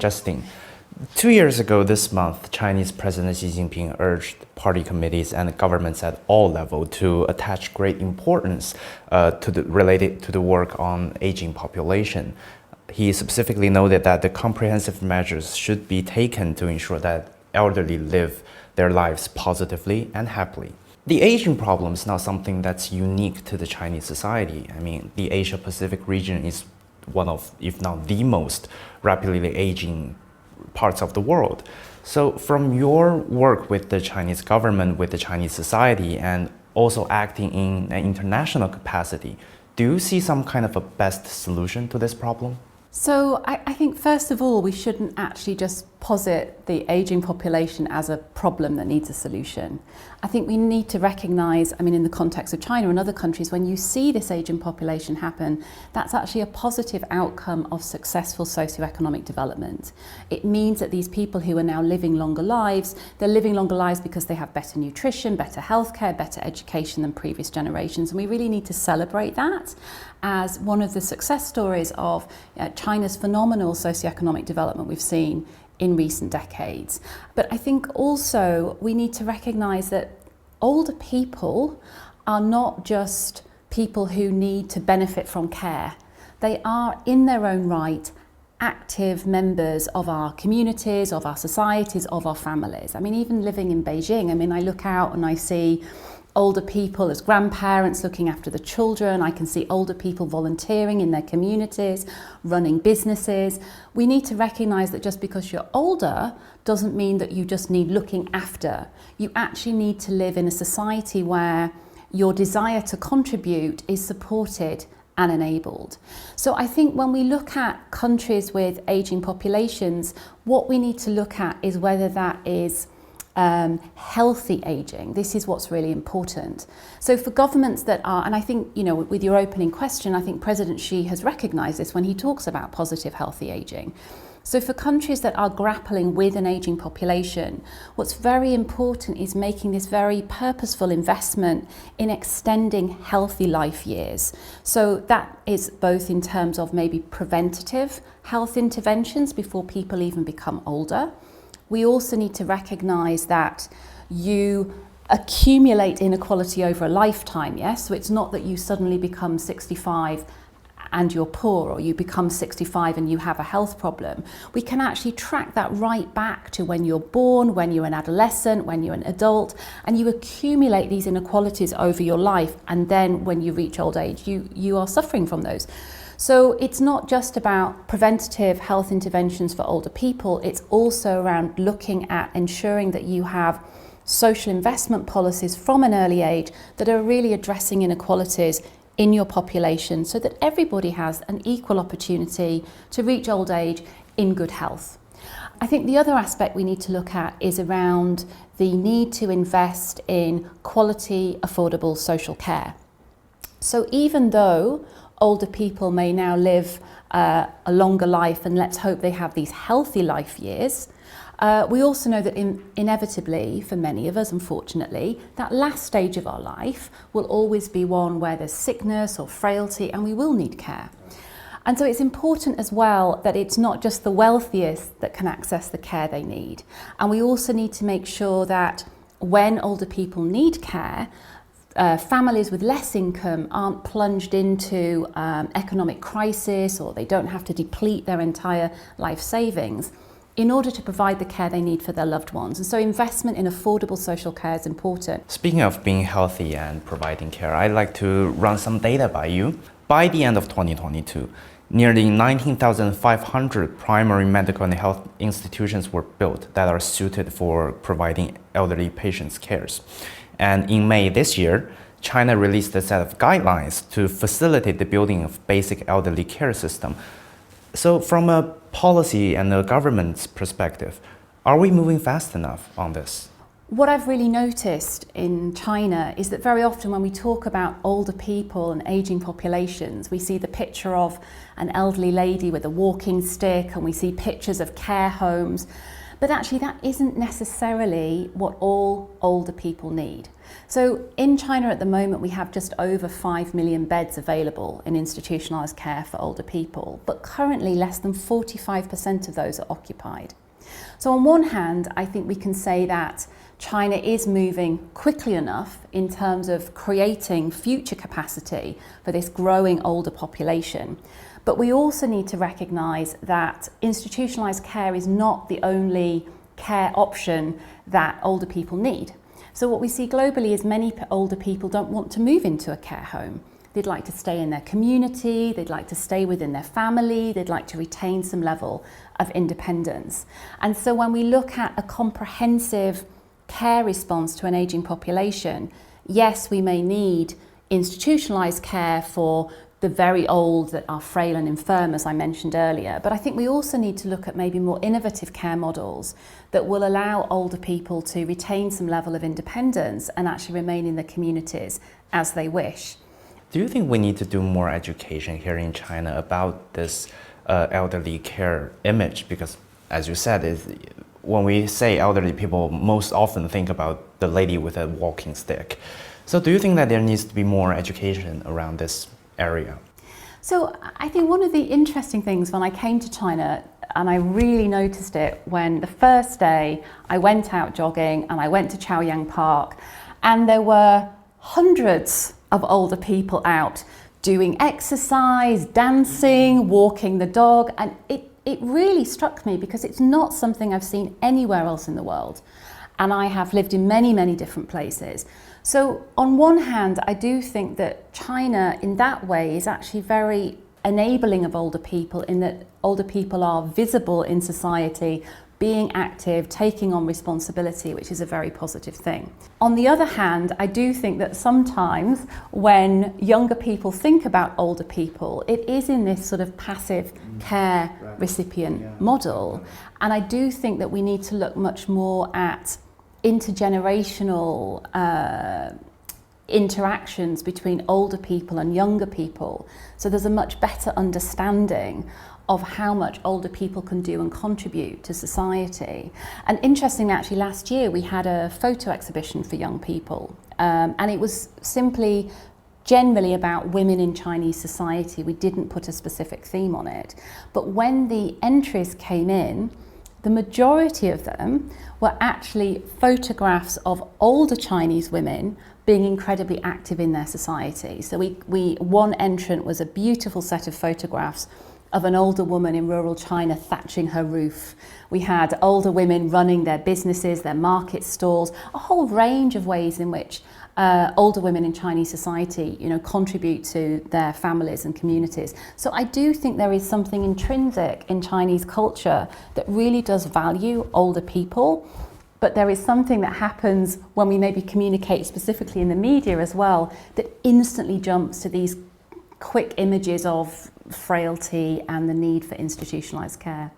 Justine, 2 years ago this month, Chinese President Xi Jinping urged party committees and governments at all levels to attach great importance related to the work on aging population. He specifically noted that the comprehensive measures should be taken to ensure that elderly live their lives positively and happily. The aging problem is not something that's unique to the Chinese society. I mean, the Asia-Pacific region is one of, if not the most rapidly aging parts of the world. So from your work with the Chinese government, with the Chinese society, and also acting in an international capacity, do you see some kind of a best solution to this problem? So I think first of all, we shouldn't actually just posit the ageing population as a problem that needs a solution. I think we need to recognise, I mean, in the context of China and other countries, when you see this ageing population happen, that's actually a positive outcome of successful socioeconomic development. It means that these people who are now living longer lives, they're living longer lives because they have better nutrition, better healthcare, better education than previous generations. And we really need to celebrate that as one of the success stories of China's phenomenal socioeconomic development we've seen in recent decades. But I think also we need to recognise that older people are not just people who need to benefit from care. They are, in their own right, active members of our communities, of our societies, of our families. I mean, even living in Beijing, I mean, I look out and I see older people as grandparents looking after the children. I can see older people volunteering in their communities, running businesses. We need to recognise that just because you're older doesn't mean that you just need looking after. You actually need to live in a society where your desire to contribute is supported and enabled. So I think when we look at countries with ageing populations, what we need to look at is whether that is healthy aging. This is what's really important. So for governments that are, and I think, you know, with your opening question, I think President Xi has recognised this when he talks about positive healthy aging. So for countries that are grappling with an ageing population, what's very important is making this very purposeful investment in extending healthy life years. So that is both in terms of maybe preventative health interventions before people even become older. We also need to recognise that you accumulate inequality over a lifetime, yes? So it's not that you suddenly become 65 and you're poor, or you become 65 and you have a health problem. We can actually track that right back to when you're born, when you're an adolescent, when you're an adult, and you accumulate these inequalities over your life, and then when you reach old age, you are suffering from those. So it's not just about preventative health interventions for older people, it's also around looking at ensuring that you have social investment policies from an early age that are really addressing inequalities in your population so that everybody has an equal opportunity to reach old age in good health. I think the other aspect we need to look at is around the need to invest in quality, affordable social care. So even though older people may now live a longer life, and let's hope they have these healthy life years, we also know that inevitably, for many of us, unfortunately, that last stage of our life will always be one where there's sickness or frailty, and we will need care. And so it's important as well that it's not just the wealthiest that can access the care they need. And we also need to make sure that when older people need care, families with less income aren't plunged into economic crisis, or they don't have to deplete their entire life savings in order to provide the care they need for their loved ones. And so investment in affordable social care is important. Speaking of being healthy and providing care, I'd like to run some data by you. By the end of 2022, nearly 19,500 primary medical and health institutions were built that are suited for providing elderly patients cares. And in May this year, China released a set of guidelines to facilitate the building of basic elderly care system. So from a policy and a government's perspective, are we moving fast enough on this? What I've really noticed in China is that very often when we talk about older people and ageing populations, we see the picture of an elderly lady with a walking stick, and we see pictures of care homes. But actually that isn't necessarily what all older people need. So in China at the moment, we have just over 5 million beds available in institutionalised care for older people, but currently less than 45% of those are occupied. So on one hand, I think we can say that China is moving quickly enough in terms of creating future capacity for this growing older population. But we also need to recognise that institutionalised care is not the only care option that older people need. So what we see globally is many older people don't want to move into a care home. They'd like to stay in their community, they'd like to stay within their family, they'd like to retain some level of independence. And so when we look at a comprehensive care response to an ageing population, yes, we may need institutionalised care for the very old that are frail and infirm, as I mentioned earlier. But I think we also need to look at maybe more innovative care models that will allow older people to retain some level of independence and actually remain in their communities as they wish. Do you think we need to do more education here in China about this elderly care image? Because as you said, when we say elderly people, most often think about the lady with a walking stick. So do you think that there needs to be more education around this area? So I think one of the interesting things when I came to China, and I really noticed it when the first day I went out jogging and I went to Chaoyang Park, and there were hundreds of older people out doing exercise, dancing, walking the dog, and it really struck me because it's not something I've seen anywhere else in the world. And I have lived in many, many different places. So on one hand, I do think that China in that way is actually very enabling of older people, in that older people are visible in society, being active, taking on responsibility, which is a very positive thing. On the other hand, I do think that sometimes when younger people think about older people, it is in this sort of passive care recipient model. And I do think that we need to look much more at intergenerational interactions between older people and younger people. So there's a much better understanding of how much older people can do and contribute to society. And interestingly, actually last year we had a photo exhibition for young people, and it was simply generally about women in Chinese society. We didn't put a specific theme on it. But when the entries came in, the majority of them were actually photographs of older Chinese women being incredibly active in their society. So one entrant was a beautiful set of photographs of an older woman in rural China thatching her roof. We had older women running their businesses, their market stalls, a whole range of ways in which older women in Chinese society, contribute to their families and communities. So I do think there is something intrinsic in Chinese culture that really does value older people, but there is something that happens when we maybe communicate specifically in the media as well that instantly jumps to these quick images of frailty and the need for institutionalized care.